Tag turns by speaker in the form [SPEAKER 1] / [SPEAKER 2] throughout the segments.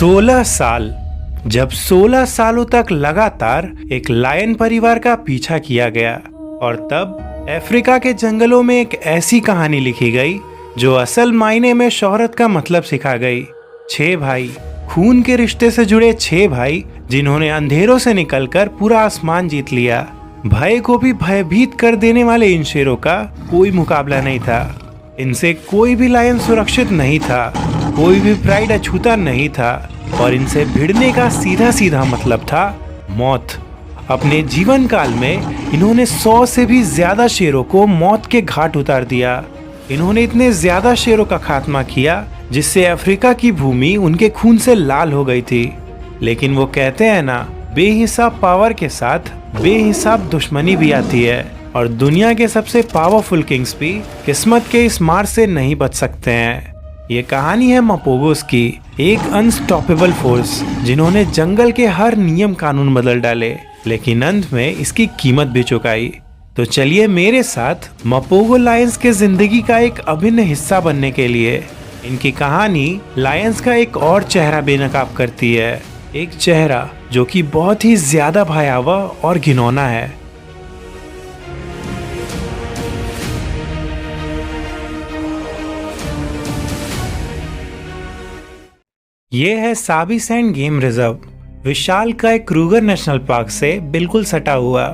[SPEAKER 1] 16 साल। जब 16 सालों तक लगातार एक लायन परिवार का पीछा किया गया और तब अफ्रीका के जंगलों में एक ऐसी कहानी लिखी गई जो असल मायने में शोहरत का मतलब सिखा गई। 6 भाई, खून के रिश्ते से जुड़े 6 भाई जिन्होंने अंधेरों से निकलकर पूरा आसमान जीत लिया। भय को भी भयभीत कर देने वाले इन शेरों का कोई मुकाबला नहीं था। इनसे कोई भी लायन सुरक्षित नहीं था, कोई भी प्राइड अछूता नहीं था और इनसे भिड़ने का सीधा सीधा मतलब था मौत। अपने जीवन काल में इन्होंने 100 से भी ज्यादा शेरों को मौत के घाट उतार दिया। इन्होंने इतने ज्यादा शेरों का खात्मा किया जिससे अफ्रीका की भूमि उनके खून से लाल हो गई थी। लेकिन वो कहते हैं ना, बेहिसाब पावर के साथ बेहिसाब दुश्मनी भी आती है और दुनिया के सबसे पावरफुल किंग्स भी किस्मत के इस मार से नहीं बच सकते हैं। ये कहानी है मापोगोस की, एक अनस्टॉपेबल फोर्स जिन्होंने जंगल के हर नियम कानून बदल डाले, लेकिन अंत में इसकी कीमत भी चुकाई। तो चलिए मेरे साथ मापोगो लायंस के जिंदगी का एक अभिन्न हिस्सा बनने के लिए इनकी कहानी लायंस का एक और चेहरा बेनकाब करती है। एक चेहरा जो कि बहुत ही ज्यादा भयावह और घिनौना है। ये है साबी सैंड गेम रिजर्व, विशाल का एक क्रूगर नेशनल पार्क से बिल्कुल सटा हुआ।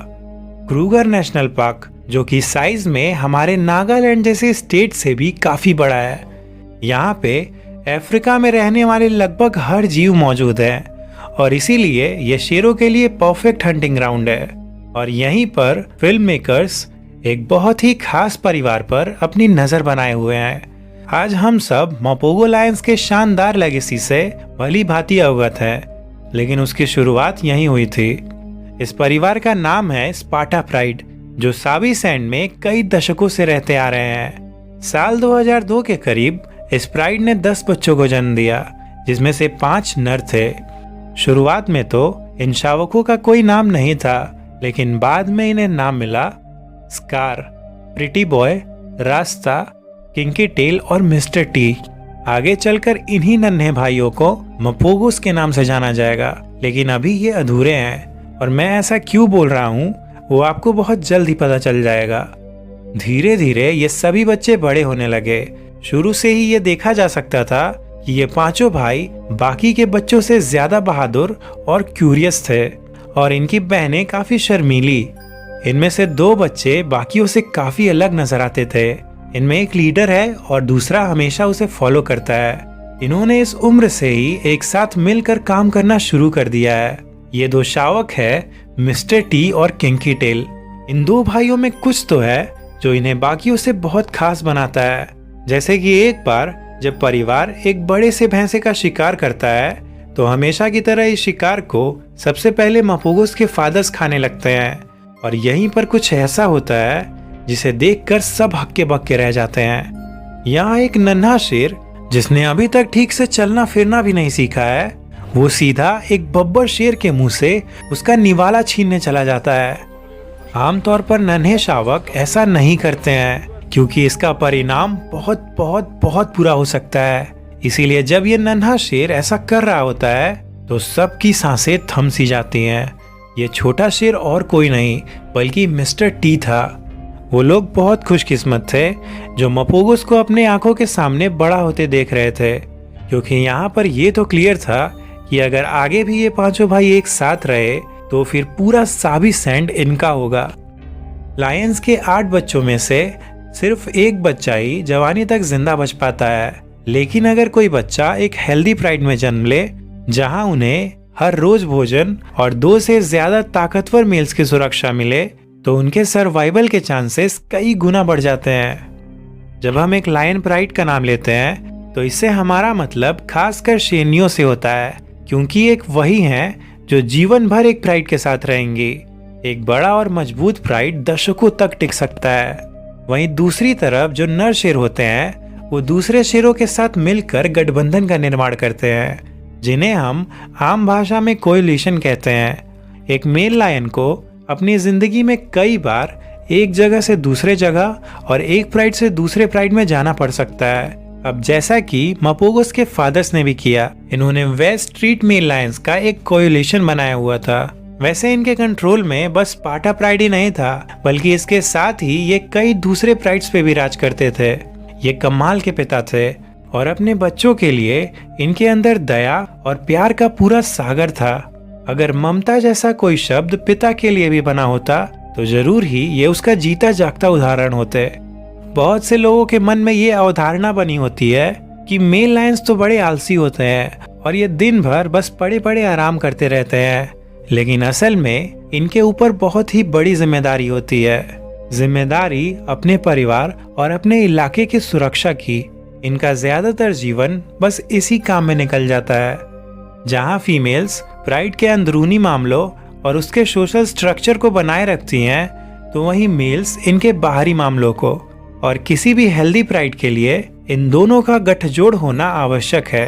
[SPEAKER 1] क्रूगर नेशनल पार्क जो कि साइज में हमारे नागालैंड जैसे स्टेट से भी काफी बड़ा है। यहाँ पे अफ्रीका में रहने वाले लगभग हर जीव मौजूद है और इसीलिए ये शेरों के लिए परफेक्ट हंटिंग ग्राउंड है। और यहीं पर फिल्म मेकर्स एक बहुत ही खास परिवार पर अपनी नजर बनाए हुए हैं। आज हम सब मापोगो लायंस के शानदार लेगेसी से भली भांति अवगत हैं, लेकिन उसकी शुरुआत यहीं हुई थी। इस परिवार का नाम है स्पार्टा प्राइड, जो साबी सैंड में कई दशकों से रहते आ रहे हैं। साल 2002 के करीब इस प्राइड ने 10 बच्चों को जन्म दिया, जिसमें से 5 नर थे। शुरुआत में तो इन शावकों का कोई नाम नहीं था, लेकिन बाद में इन्हें नाम मिला स्कार, प्रिटी बॉय, रास्ता, किंकी टेल और मिस्टर टी। आगे चलकर इन्हीं नन्हे भाइयों को मापोगोस के नाम से जाना जाएगा, लेकिन अभी ये अधूरे हैं और मैं ऐसा क्यों बोल रहा हूँ वो आपको बहुत जल्द ही पता चल जाएगा। धीरे धीरे ये सभी बच्चे बड़े होने लगे। शुरू से ही ये देखा जा सकता था कि ये 5 भाई बाकी के बच्चों से ज्यादा बहादुर और क्यूरियस थे और इनकी बहनें काफी शर्मीली। इनमें से 2 बच्चे बाकियों से काफी अलग नजर आते थे। इनमें एक लीडर है और दूसरा हमेशा उसे फॉलो करता है। इन्होंने इस उम्र से ही एक साथ मिलकर काम करना शुरू कर दिया है। ये 2 शावक है, मिस्टर टी और किंकी टेल। इन 2 भाइयों में कुछ तो है जो इन्हें बाकियों से बहुत खास बनाता है। जैसे कि एक बार जब परिवार एक बड़े से भैंसे का शिकार करता है, तो हमेशा की तरह इस शिकार को सबसे पहले मापोगोस के फादर्स खाने लगते हैं और यहीं पर कुछ ऐसा होता है जिसे देखकर सब हक्के बक्के रह जाते हैं। यहाँ एक नन्हा शेर जिसने अभी तक ठीक से चलना फिरना भी नहीं सीखा है, वो सीधा एक बब्बर शेर के मुंह से उसका निवाला छीनने चला जाता है। आमतौर पर नन्हे शावक ऐसा नहीं करते हैं क्योंकि इसका परिणाम बहुत बहुत बहुत बुरा हो सकता है। इसीलिए जब ये नन्हा शेर ऐसा कर रहा होता है तो सबकी सांसें थम सी जाती हैं। ये छोटा शेर और कोई नहीं बल्कि मिस्टर टी था। वो लोग बहुत खुशकिस्मत थे जो मापोगोस को अपने आंखों के सामने बड़ा होते देख रहे थे, क्योंकि यहाँ पर ये तो क्लियर था कि अगर आगे भी ये 5 भाई एक साथ रहे तो फिर पूरा साबी सैंड इनका होगा। लायंस के 8 बच्चों में से सिर्फ एक बच्चा ही जवानी तक जिंदा बच पाता है। लेकिन अगर कोई बच्चा एक हेल्दी प्राइड में जन्म ले, जहाँ उन्हें हर रोज भोजन और 2 से ज्यादा ताकतवर मेल्स की सुरक्षा मिले, तो उनके सर्वाइवल के चांसेस कई गुना बढ़ जाते हैं। जब हम एक लायन प्राइड का नाम लेते हैं तो इससे हमारा मतलब खासकर शेरनियों से होता है, क्योंकि एक वही हैं जो जीवन भर एक प्राइड के साथ रहेंगी। एक बड़ा और मजबूत प्राइड दशकों तक टिक सकता है। वहीं दूसरी तरफ जो नर शेर होते हैं वो दूसरे शेरों के साथ मिलकर गठबंधन का निर्माण करते हैं, जिन्हें हम आम भाषा में कोएलिशन कहते हैं। एक मेल लायन को अपनी जिंदगी में कई बार एक जगह से दूसरे जगह और एक प्राइड से दूसरे प्राइड में जाना पड़ सकता है, अब जैसा कि मपोगोस के फादर्स ने भी किया, इन्होंने वेस्ट स्ट्रीट मेल लायंस का एक कोएलिशन बनाया हुआ था। वैसे इनके कंट्रोल में बस स्पार्टा प्राइड ही नहीं था, बल्कि इसके साथ ही ये कई दूसरे प्राइड्स पे भी राज करते थे। ये कमाल के पिता थे और अपने बच्चों के लिए इनके अंदर दया और प्यार का पूरा सागर था। अगर ममता जैसा कोई शब्द पिता के लिए भी बना होता तो जरूर ही ये उसका जीता जागता उदाहरण होते। बहुत से लोगों के मन में ये अवधारणा बनी होती है कि मेल लायंस तो बड़े आलसी होते हैं और ये दिन भर बस पड़े पड़े आराम करते रहते हैं, लेकिन असल में इनके ऊपर बहुत ही बड़ी जिम्मेदारी होती है। जिम्मेदारी अपने परिवार और अपने इलाके की सुरक्षा की। इनका ज्यादातर जीवन बस इसी काम में निकल जाता है। जहां फीमेल्स प्राइड के अंदरूनी मामलों और उसके सोशल स्ट्रक्चर को बनाए रखती हैं, तो वहीं मेल्स इनके बाहरी मामलों को। और किसी भी हेल्दी प्राइड के लिए इन दोनों का गठजोड़ होना आवश्यक है।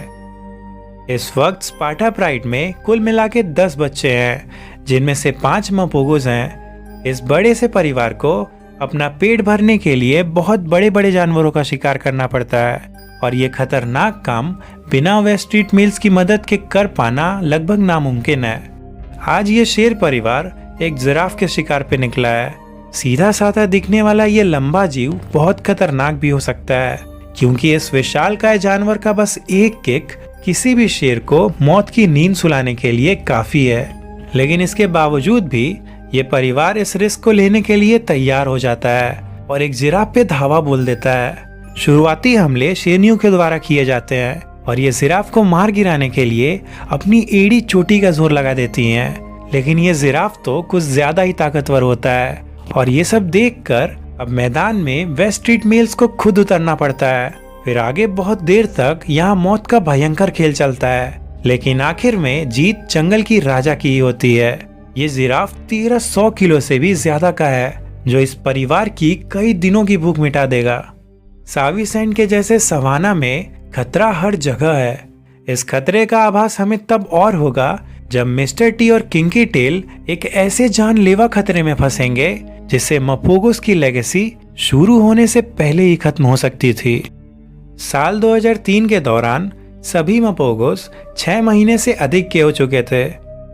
[SPEAKER 1] इस वक्त स्पार्टा प्राइड में कुल मिला के 10 बच्चे हैं, जिनमें से 5 मपोगोस हैं। इस बड़े से परिवार को अपना पेट भरने के लिए बहुत बड़े बड़े जानवरों का शिकार करना पड़ता है, और ये खतरनाक काम बिना वेस्ट स्ट्रीट मेल्स की मदद के कर पाना लगभग नामुमकिन है। आज ये शेर परिवार एक जिराफ के शिकार पे निकला है। सीधा साधा दिखने वाला ये लंबा जीव बहुत खतरनाक भी हो सकता है, क्योंकि इस विशालकाय जानवर का बस एक किक किसी भी शेर को मौत की नींद सुलाने के लिए काफी है। लेकिन इसके बावजूद भी ये परिवार इस रिस्क को लेने के लिए तैयार हो जाता है और एक जिराफ पे धावा बोल देता है। शुरुआती हमले शेरनियों के द्वारा किए जाते हैं और ये जिराफ को मार गिराने के लिए अपनी एड़ी चोटी का जोर लगा देती हैं। लेकिन ये जिराफ तो कुछ ज्यादा ही ताकतवर होता है और ये सब देखकर अब मैदान में वेस्ट स्ट्रीट मेल्स को खुद उतरना पड़ता है। फिर आगे बहुत देर तक यहाँ मौत का भयंकर खेल चलता है, लेकिन आखिर में जीत जंगल की राजा की ही होती है। ये जिराफ 1300 किलो से भी ज्यादा का है, जो इस परिवार की कई दिनों की भूख मिटा देगा। साविसेंट के जैसे सवाना में खतरा हर जगह है। इस खतरे का आभास हमें तब और होगा जब मिस्टर टी और किंकी टेल एक ऐसे जानलेवा खतरे में फंसेंगे जिससे मपोगोस की लेगेसी शुरू होने से पहले ही खत्म हो सकती थी। साल 2003 के दौरान सभी मपोगोस 6 महीने से अधिक के हो चुके थे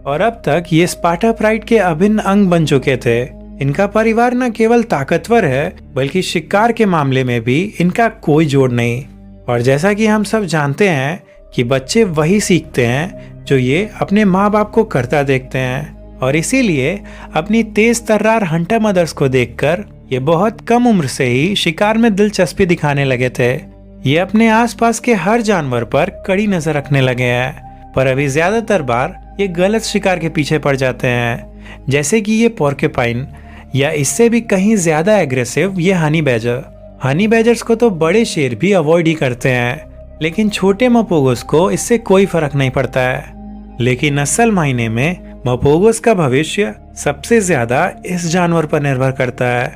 [SPEAKER 1] और अब तक ये स्पार्टा प्राइड के अभिन्न अंग बन चुके थे। इनका परिवार न केवल ताकतवर है, बल्कि शिकार के मामले में भी इनका कोई जोड़ नहीं। और जैसा कि हम सब जानते हैं कि बच्चे वही सीखते हैं जो ये अपने माँ बाप को करता देखते हैं, और इसीलिए अपनी तेज तर्रार हंटर मदर्स को देखकर ये बहुत कम उम्र से ही शिकार में दिलचस्पी दिखाने लगे थे। ये अपने आसपास के हर जानवर पर कड़ी नजर रखने लगे हैं, पर अभी ज्यादातर बार ये गलत शिकार के पीछे पड़ जाते हैं, जैसे कि ये पोर्क्यूपाइन या इससे भी कहीं ज्यादा एग्रेसिव ये हनी बैजर। हनी बैजर्स को तो बड़े शेर भी अवॉइड ही करते हैं, लेकिन छोटे मपोगोस को इससे कोई फर्क नहीं पड़ता है। लेकिन असल मायने में मपोगोस का भविष्य सबसे ज्यादा इस जानवर पर निर्भर करता है,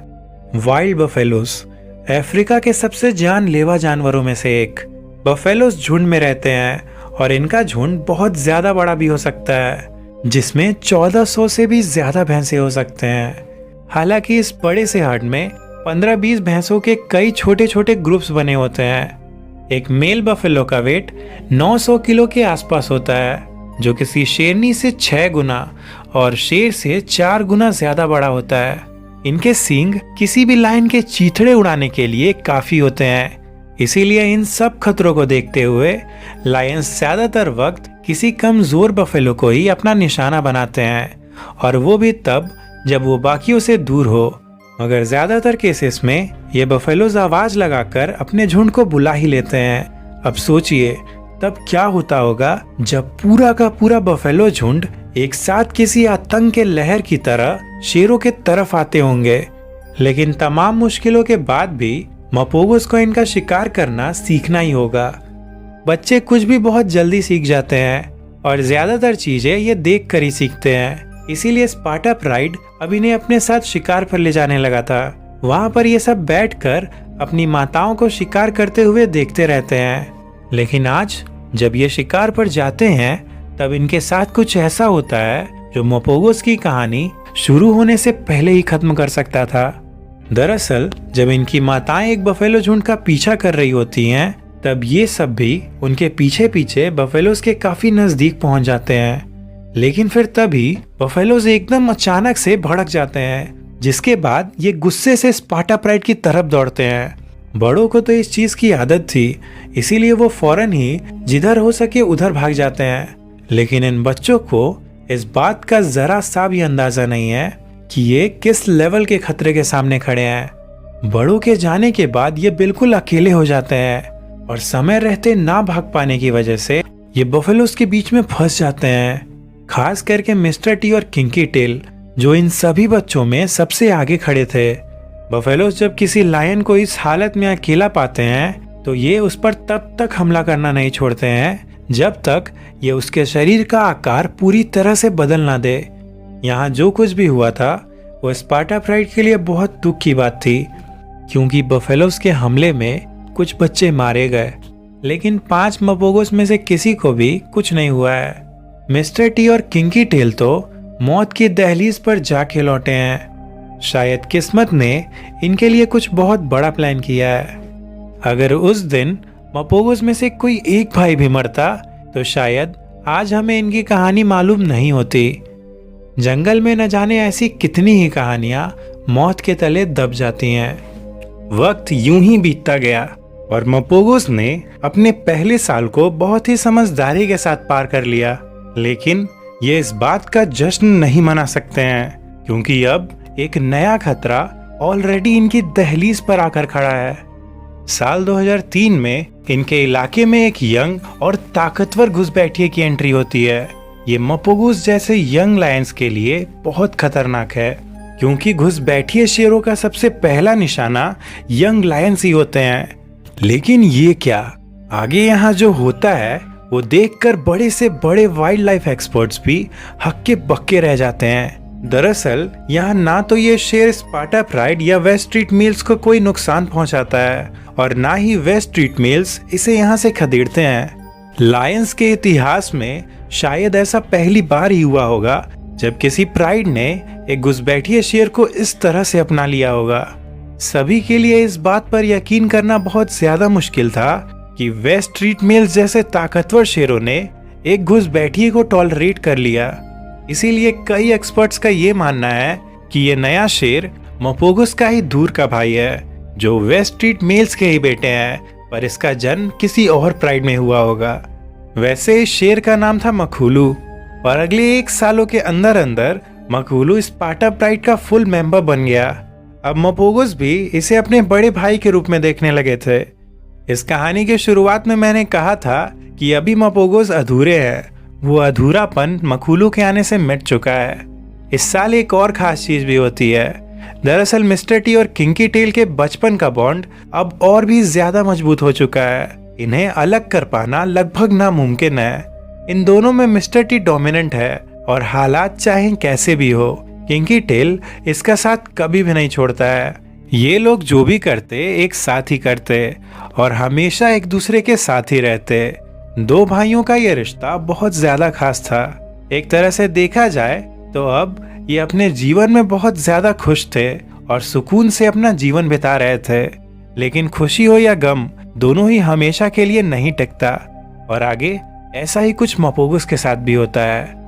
[SPEAKER 1] वाइल्ड बफेलोस। अफ्रीका के सबसे जानलेवा जानवरों में से एक। बफेलोस झुंड में रहते हैं और इनका झुंड बहुत ज्यादा बड़ा भी हो सकता है, जिसमें 1400 से भी ज्यादा भैंसे हो सकते हैं। हालांकि इस बड़े से हर्ड में 15-20 भैंसों के कई छोटे छोटे ग्रुप्स बने होते हैं। एक मेल बफेलो का वेट 900 किलो के आसपास होता है, जो किसी शेरनी से 6 गुना और शेर से 4 गुना ज्यादा बड़ा होता है। इनके सींग किसी भी लायन के चीथड़े उड़ाने के लिए काफी होते हैं। इसीलिए इन सब खतरों को देखते हुए लायंस ज्यादातर वक्त किसी कमजोर बफेलो को ही अपना निशाना बनाते हैं, और वो भी तब जब वो बाकियों से दूर हो। मगर ज्यादातर केसेस में ये बफेलोज आवाज लगाकर अपने झुंड को बुला ही लेते हैं। अब सोचिए तब क्या होता होगा जब पूरा का पूरा बफेलो झुंड एक साथ किसी आतंक के लहर की तरह शेरों के तरफ आते होंगे। लेकिन तमाम मुश्किलों के बाद भी मपोगोस को इनका शिकार करना सीखना ही होगा। बच्चे कुछ भी बहुत जल्दी सीख जाते हैं और ज्यादातर चीजें ये देख कर ही सीखते हैं। इसीलिए स्पार्टा प्राइड अब इन्हें अपने साथ शिकार पर ले जाने लगा था। वहाँ पर ये सब बैठकर अपनी माताओं को शिकार करते हुए देखते रहते हैं। लेकिन आज जब ये शिकार पर जाते हैं तब इनके साथ कुछ ऐसा होता है जो मपोगोस की कहानी शुरू होने से पहले ही खत्म कर सकता था। दरअसल जब इनकी माताएं एक बफेलो झुंड का पीछा कर रही होती हैं, तब ये सब भी उनके पीछे पीछे बफेलोज के काफी नजदीक पहुंच जाते हैं। लेकिन फिर तभी बफेलोज एकदम अचानक से भड़क जाते हैं, जिसके बाद ये गुस्से से स्पार्टा प्राइड की तरफ दौड़ते हैं। बड़ों को तो इस चीज की आदत थी, इसीलिए वो फौरन ही जिधर हो सके उधर भाग जाते हैं। लेकिन इन बच्चों को इस बात का जरा सा भी अंदाजा नहीं है कि ये किस लेवल के खतरे के सामने खड़े हैं। बड़ों के जाने के बाद ये बिल्कुल अकेले हो जाते हैं और समय रहते ना भाग पाने की वजह से ये बफेलोज के बीच में फंस जाते हैं। खास करके मिस्टर टी और किंकी टेल, जो इन सभी बच्चों में सबसे आगे खड़े थे। बफेलोज जब किसी लायन को इस हालत में अकेला पाते हैं तो ये उस पर तब तक हमला करना नहीं छोड़ते हैं जब तक ये उसके शरीर का आकार पूरी तरह से बदल ना दे। यहाँ जो कुछ भी हुआ था वो स्पार्टा प्राइड के लिए बहुत दुख की बात थी, क्योंकि बफेलोज के हमले में कुछ बच्चे मारे गए, लेकिन 5 मपोगोस में से किसी को भी कुछ नहीं हुआ है। मिस्टर टी और किंकी टेल तो मौत की दहलीज पर जाके लौटे हैं। शायद किस्मत ने इनके लिए कुछ बहुत बड़ा प्लान किया है। अगर उस दिन मपोगोस में से कोई एक भाई भी मरता तो शायद आज हमें इनकी कहानी मालूम नहीं होती। जंगल में न जाने ऐसी कितनी ही कहानियां मौत के तले दब जाती हैं। वक्त यूं ही बीतता गया और मपोगोस ने अपने पहले साल को बहुत ही समझदारी के साथ पार कर लिया। लेकिन ये इस बात का जश्न नहीं मना सकते हैं, क्योंकि अब एक नया खतरा ऑलरेडी इनकी दहलीज पर आकर खड़ा है। साल 2003 में इनके इलाके में एक यंग और ताकतवर घुसपैठिए की एंट्री होती है। ये मपोगोस जैसे यंग लायंस के लिए बहुत खतरनाक है, क्योंकि घुसपैठिए शेरों का सबसे पहला निशाना यंग लायंस ही होते हैं। लेकिन ये क्या, आगे यहाँ जो होता है वो देखकर बड़े से बड़े वाइल्ड लाइफ एक्सपर्ट्स भी हक्के बक्के रह जाते हैं। दरअसल यहाँ ना तो ये शेर स्पार्टा प्राइड या वेस्ट स्ट्रीट मील्स को कोई नुकसान पहुंचाता है और ना ही वेस्ट स्ट्रीट मील्स इसे यहाँ से खदेड़ते हैं। लायंस के इतिहास में शायद ऐसा पहली बार ही हुआ होगा जब किसी प्राइड ने एक घुसपैठिए शेर को इस तरह से अपना लिया होगा। सभी के लिए इस बात पर यकीन करना बहुत ज्यादा मुश्किल था कि वेस्ट स्ट्रीट मील्स जैसे ताकतवर शेरों ने एक घुसपैठिए को टॉलरेट कर लिया। इसीलिए कई एक्सपर्ट्स का ये मानना है कि ये नया शेर मपोगोस का ही दूर का भाई है, जो वेस्ट स्ट्रीट मील्स के ही बेटे हैं, पर इसका जन्म किसी और प्राइड में हुआ होगा। वैसे इस शेर का नाम था मखुलू और अगले 1 सालों के अंदर अंदर मखुलू स्पार्टा प्राइड का फुल मेंबर बन गया। अब मपोगोस भी इसे अपने बड़े भाई के रूप में देखने लगे थे। इस कहानी के शुरुआत में मैंने कहा था कि अभी मपोगोस अधूरे हैं। वो अधूरापन मखुलू के आने से मिट चुका है। इस साल एक और खास चीज भी होती है। दरअसल मिस्टर टी और किंकी टेल के बचपन का बॉन्ड अब और भी ज्यादा मजबूत हो चुका है। इन्हें अलग कर पाना लगभग नामुमकिन है। इन दोनों में मिस्टर टी डोमिनेंट है और हालात चाहे कैसे भी हो, किंकी टेल इसका साथ कभी भी नहीं छोड़ता है। ये लोग जो भी करते एक साथ ही करते और हमेशा एक दूसरे के साथ ही रहते। 2 भाइयों का ये रिश्ता बहुत ज्यादा खास था। एक तरह से देखा जाए तो अब ये अपने जीवन में बहुत ज्यादा खुश थे और सुकून से अपना जीवन बिता रहे थे। लेकिन खुशी हो या गम, दोनों ही हमेशा के लिए नहीं टिकता और आगे ऐसा ही कुछ मपोगोस के साथ भी होता है।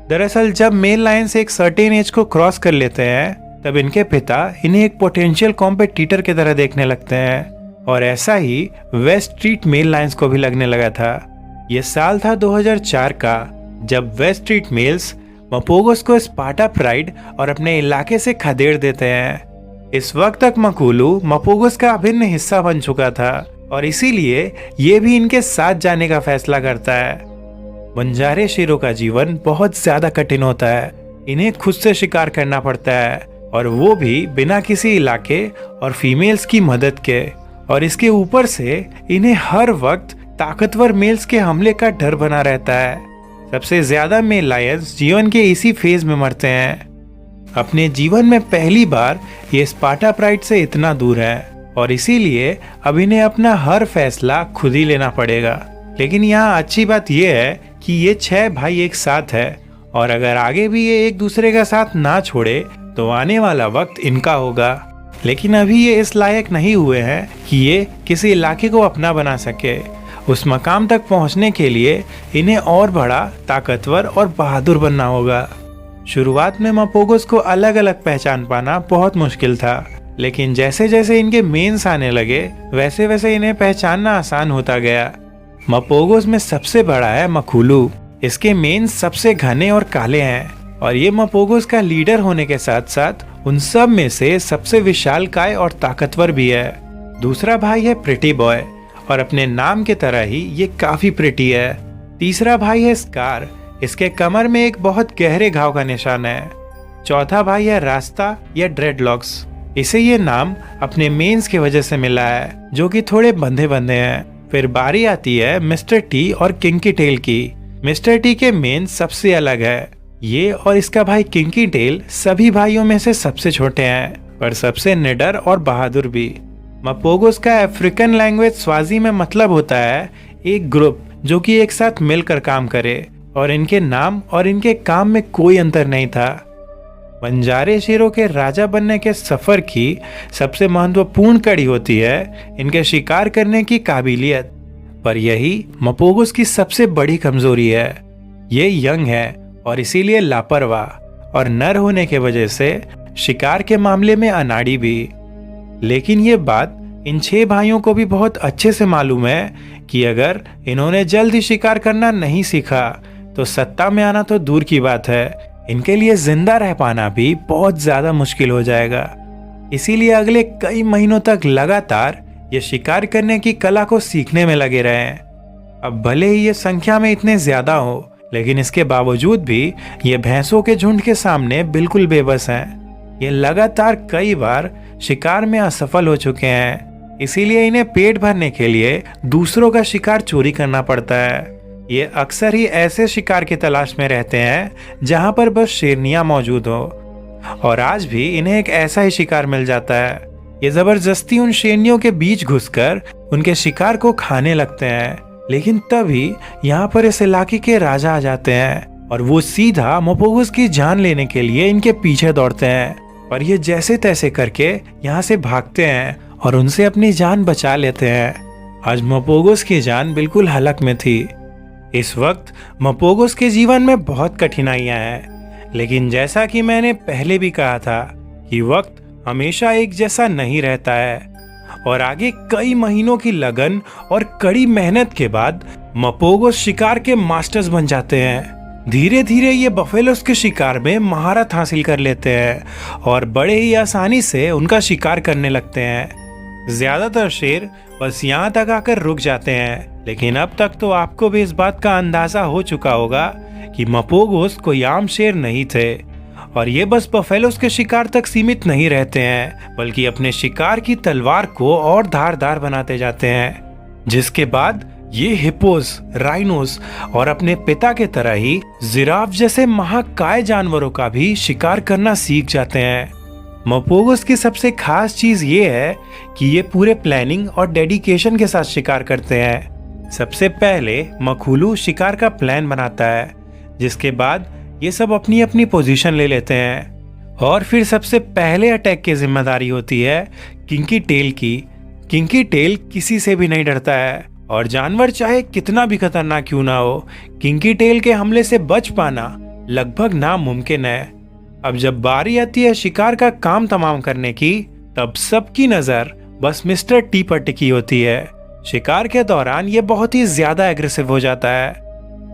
[SPEAKER 1] दरअसल जब मेल लायंस एक सर्टेन एज को क्रॉस कर लेते हैं तब इनके पिता इन्हें एक पोटेंशियल कॉम्पिटिटर की तरह देखने लगते हैं और ऐसा ही वेस्ट स्ट्रीट मेल लायंस को भी लगने लगा था। ये साल था 2004 का, जब वेस्ट स्ट्रीट मेल्स मपोगोस को स्पार्टा प्राइड और अपने इलाके से खदेड़ देते हैं। इस वक्त तक मकुलू मपोगोस का अभिन्न हिस्सा बन चुका था और इसीलिए ये भी इनके साथ जाने का फैसला करता है। बंजारे शेरों का जीवन बहुत ज्यादा कठिन होता है। इन्हें खुद से शिकार करना पड़ता है और वो भी बिना किसी इलाके और फीमेल्स की मदद के, और इसके ऊपर से इन्हें हर वक्त ताकतवर मेल्स के हमले का डर बना रहता है। सबसे ज्यादा मेल लायंस जीवन के इसी फेज में मरते हैं। अपने जीवन में पहली बार ये स्पार्टा प्राइड से इतना दूर है और इसीलिए अब इन्हें अपना हर फैसला खुद ही लेना पड़ेगा। लेकिन यहाँ अच्छी बात यह है कि ये 6 भाई एक साथ है और अगर आगे भी ये एक दूसरे का साथ ना छोड़े तो आने वाला वक्त इनका होगा। लेकिन अभी ये इस लायक नहीं हुए हैं कि ये किसी इलाके को अपना बना सके। उस मकाम तक पहुंचने के लिए इन्हें और बड़ा, ताकतवर और बहादुर बनना होगा। शुरुआत में मपोगोस को अलग अलग पहचान पाना बहुत मुश्किल था, लेकिन जैसे जैसे इनके मेंस आने लगे वैसे वैसे इन्हें पहचानना आसान होता गया। मपोगोस में सबसे बड़ा है मखुलू। इसके मेंस सबसे घने और काले हैं और ये मपोगोस का लीडर होने के साथ साथ उन सब में से सबसे विशालकाय और ताकतवर भी है। दूसरा भाई है प्रिटी बॉय और अपने नाम की तरह ही ये काफी प्रिटी है। तीसरा भाई है स्कार। इसके कमर में एक बहुत गहरे घाव का निशान है। चौथा भाई है रास्ता या ड्रेडलॉक्स। इसे ये नाम अपने मेंस की वजह से मिला है, जो कि थोड़े बंधे बंधे हैं। फिर बारी आती है मिस्टर टी और किंकी टेल की। मिस्टर टी के मेंस सबसे अलग है। ये और इसका भाई किंकी टेल सभी भाइयों में से सबसे छोटे हैं, पर सबसे निडर और बहादुर भी। मपोगोस का अफ्रीकन लैंग्वेज स्वाजी में मतलब होता है एक ग्रुप जो कि एक साथ मिलकर काम करे, और इनके नाम और इनके काम में कोई अंतर नहीं था। बंजारे शेरों के राजा बनने के सफर की सबसे महत्वपूर्ण कड़ी होती है इनके शिकार करने की काबिलियत, पर यही मपोगोस की सबसे बड़ी कमजोरी है। ये यंग है और इसीलिए लापरवाह और नर होने के वजह से शिकार के मामले में अनाड़ी भी। लेकिन ये बात इन 6 भाइयों को भी बहुत अच्छे से मालूम है कि अगर इन्होंने जल्द ही शिकार करना नहीं सीखा तो सत्ता में आना तो दूर की बात है, इनके लिए जिंदा रह पाना भी बहुत ज्यादा मुश्किल हो जाएगा। इसीलिए अगले कई महीनों तक लगातार ये शिकार करने की कला को सीखने में लगे रहे हैं। अब भले ही ये संख्या में इतने ज्यादा हो, लेकिन इसके बावजूद भी ये भैंसों के झुंड के सामने बिल्कुल बेबस हैं। ये लगातार कई बार शिकार में असफल हो चुके हैं, इसीलिए इन्हें पेट भरने के लिए दूसरों का शिकार चोरी करना पड़ता है। ये अक्सर ही ऐसे शिकार की तलाश में रहते हैं जहां पर बस शेरनियां मौजूद हो, और आज भी इन्हें एक ऐसा ही शिकार मिल जाता है। ये जबरदस्ती उन शेरनियों के बीच घुसकर उनके शिकार को खाने लगते हैं, लेकिन तभी यहाँ पर इस इलाके के राजा आ जाते हैं और वो सीधा मपोगोस की जान लेने के लिए इनके पीछे दौड़ते हैं। पर ये जैसे तैसे करके यहाँ से भागते हैं और उनसे अपनी जान बचा लेते हैं। आज मपोगोस की जान बिल्कुल हलक में थी। इस वक्त मपोगोस के जीवन में बहुत कठिनाइयां हैं, लेकिन जैसा कि मैंने पहले भी कहा था कि वक्त हमेशा एक जैसा नहीं रहता है, और आगे कई महीनों की लगन और कड़ी मेहनत के बाद मपोगोस शिकार के मास्टर्स बन जाते हैं। धीरे धीरे ये बफेलोस के शिकार में महारत हासिल कर लेते हैं और बड़े ही आसानी से उनका शिकार करने लगते हैं। ज्यादातर शेर बस यहाँ तक आकर रुक जाते हैं, लेकिन अब तक तो आपको भी इस बात का अंदाजा हो चुका होगा कि मपोगोस कोई आम शेर नहीं थे, और ये बस बफेलोस के शिकार तक सीमित नहीं रहते हैं, बल्कि अपने शिकार की तलवार को और धारदार बनाते जाते हैं। जिसके बाद ये हिप्पोस, राइनोस और अपने पिता के तरह ही जिराफ जैसे महाकाय जानवरों का भी शिकार करना सीख जाते हैं। मपोगोस की सबसे खास चीज ये है कि ये पूरे प्लानिंग और डेडिकेशन के साथ शिकार करते हैं। सबसे पहले मखुलू शिकार का प्लान बनाता है, जिसके बाद ये सब अपनी अपनी पोजीशन ले लेते हैं, और फिर सबसे पहले अटैक की जिम्मेदारी होती है किंकी टेल की। किंकी टेल किसी से भी नहीं डरता है, और जानवर चाहे कितना भी खतरनाक क्यों ना हो, किंकी टेल के हमले से बच पाना लगभग नामुमकिन है। अब जब बारी आती है शिकार का काम तमाम करने की, तब सबकी नजर बस मिस्टर टी पर टिकी होती है। शिकार के दौरान ये बहुत ही ज्यादा एग्रेसिव हो जाता है,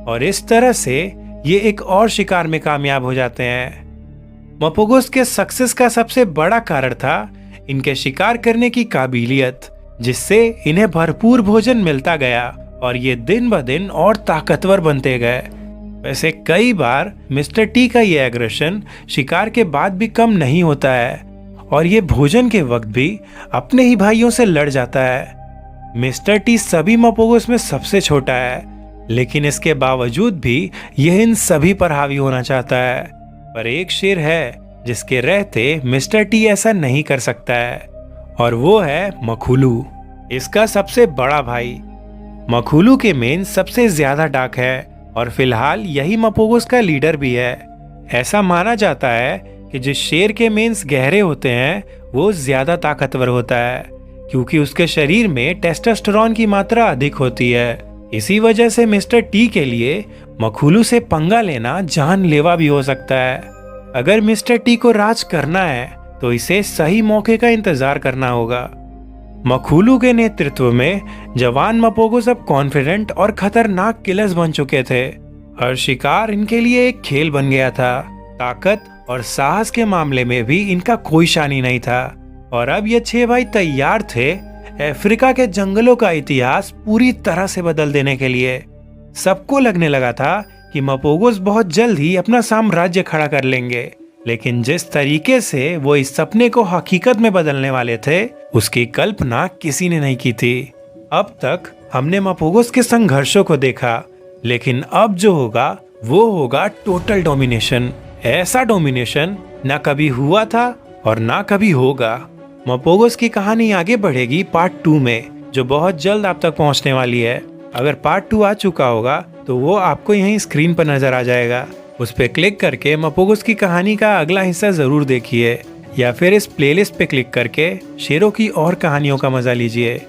[SPEAKER 1] और इस तरह से ये एक और शिकार में कामयाब हो जाते हैं। मपोगोस के सक्सेस का सबसे बड़ा कारण था इनके शिकार करने की काबिलियत, जिससे इन्हें भरपूर भोजन मिलता गया और ये दिन ब दिन और ताकतवर बनते गए। वैसे कई बार मिस्टर टी का ये एग्रेशन शिकार के बाद भी कम नहीं होता है, और ये भोजन के वक्त भी अपने ही भाइयों से लड़ जाता है। मिस्टर टी सभी मपोगोस में सबसे छोटा है, लेकिन इसके बावजूद भी यह इन सभी पर हावी होना चाहता है। पर एक शेर है जिसके रहते मिस्टर टी ऐसा नहीं कर सकता है, और वो है मखुलू, इसका सबसे बड़ा भाई। मखुलू के मेन सबसे ज्यादा डार्क है, और फिलहाल यही मपोगोस का लीडर भी है। ऐसा माना जाता है कि जिस शेर के मेंस गहरे होते हैं वो ज्यादा ताकतवर होता है, क्योंकि उसके शरीर में टेस्टोस्टेरोन की मात्रा अधिक होती है। इसी वजह से मिस्टर टी के लिए मखुलू से पंगा लेना जानलेवा भी हो सकता है। अगर मिस्टर टी को राज करना है तो इसे सही मौके का इंतजार करना होगा। मखुलू के नेतृत्व में जवान मपोगोस अब कॉन्फिडेंट और खतरनाक किलर्स बन चुके थे। हर शिकार इनके लिए एक खेल बन गया था। ताकत और साहस के मामले में भी इनका कोई शानी नहीं था। और अब ये 6 भाई तैयार थे अफ्रीका के जंगलों का इतिहास पूरी तरह से बदल देने के लिए। सबको लगने लगा था कि मपोगोस बहुत जल्द ही अपना साम्राज्य खड़ा कर लेंगे, लेकिन जिस तरीके से वो इस सपने को हकीकत में बदलने वाले थे, उसकी कल्पना किसी ने नहीं की थी। अब तक हमने मपोगोस के संघर्षों को देखा, लेकिन अब जो होगा वो होगा टोटल डोमिनेशन। ऐसा डोमिनेशन ना कभी हुआ था और ना कभी होगा। मपोगोस की कहानी आगे बढ़ेगी पार्ट 2 में, जो बहुत जल्द आप तक पहुंचने वाली है। अगर पार्ट 2 आ चुका होगा तो वो आपको यहीं स्क्रीन पर नजर आ जाएगा। उस पर क्लिक करके मपोगोस की कहानी का अगला हिस्सा जरूर देखिए, या फिर इस प्लेलिस्ट पे क्लिक करके शेरों की और कहानियों का मजा लीजिए।